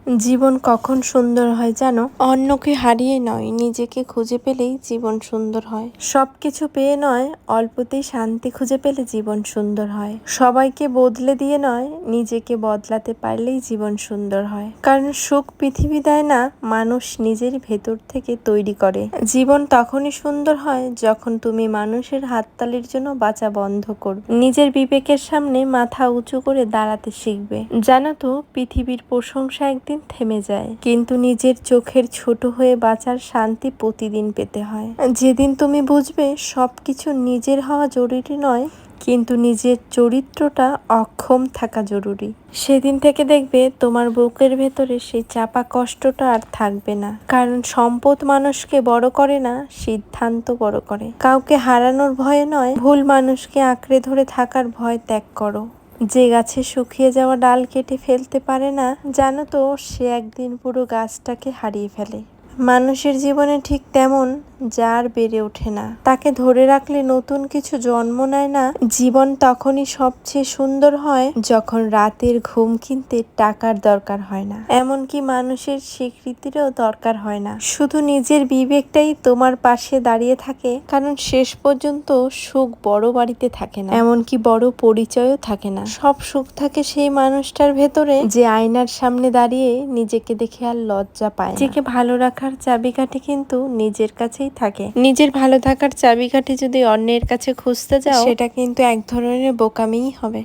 জীবন কখন সুন্দর হয় জানো? অন্যকে হারিয়ে নয়, নিজেকে খুঁজে পেলেই জীবন সুন্দর হয়। সবকিছু পেয়ে নয়, অল্পতেই শান্তি খুঁজে পেলে জীবন সুন্দর হয়। সবাইকে বদলে দিয়ে নয়, নিজেকে বদলাতে পারলেই জীবন সুন্দর হয়। কারণ সুখ পৃথিবী দেয় না, মানুষ নিজের ভেতর থেকে তৈরি করে। জীবন তখনই সুন্দর হয় যখন তুমি মানুষের হাততালির জন্য বাঁচা বন্ধ করবে, নিজের বিবেকের সামনে মাথা উঁচু করে দাঁড়াতে শিখবে। জানো তো, পৃথিবীর প্রশংসা একদিন থেমে যায়, কিন্তু নিজের চোখের ছোট হয়ে বাঁচার শান্তি প্রতিদিন পেতে হয়। যেদিন তুমি বুঝবে সবকিছু নিজের হওয়া জরুরি নয়, কিন্তু নিজের চরিত্রটা অক্ষম থাকা জরুরি, সেদিন থেকে দেখবে তোমার বুকের ভেতরে সেই চাপা কষ্টটা আর থাকবে না। কারণ সম্পদ মানুষকে বড় করে না, সিদ্ধান্ত বড় করে। কাউকে হারানোর ভয়ে নয়, ভুল মানুষকে আঁকড়ে ধরে থাকার ভয় ত্যাগ করো। যে গাছে শুকিয়ে যাওয়া ডাল কেটে ফেলতে পারে না, জানো তো, সে একদিন পুরো গাছটাকে হারিয়ে ফেলে। মানুষের জীবনে ঠিক তেমন, যার বেড়ে ওঠে না, তাকে ধরে রাখলে নতুন কিছু জন্ম নেয় না। জীবন তখনই সবচেয়ে সুন্দর হয় যখন রাতের ঘুম কিনতে টাকার দরকার হয় না, এমনকি মানুষের স্বীকৃতিরও দরকার হয় না। শুধু নিজের বিবেকটাই তোমার পাশে দাঁড়িয়ে থাকে। কারণ শেষ পর্যন্ত সুখ বড় বাড়িতে থাকে না, এমনকি বড় পরিচয়ও থাকে না। সব সুখ থাকে সেই মানুষটার ভেতরে, যে আয়নার সামনে দাঁড়িয়ে নিজেকে দেখে আর লজ্জা পায় না। নিজেকে ভালো রাখার চাবিকাঠি কিন্তু নিজের কাছেই থাকে। নিজের ভালো থাকার চাবিকাঠি যদি অন্যের কাছে খুঁজতে যাও, সেটা কিন্তু এক ধরনের বোকামিই হবে।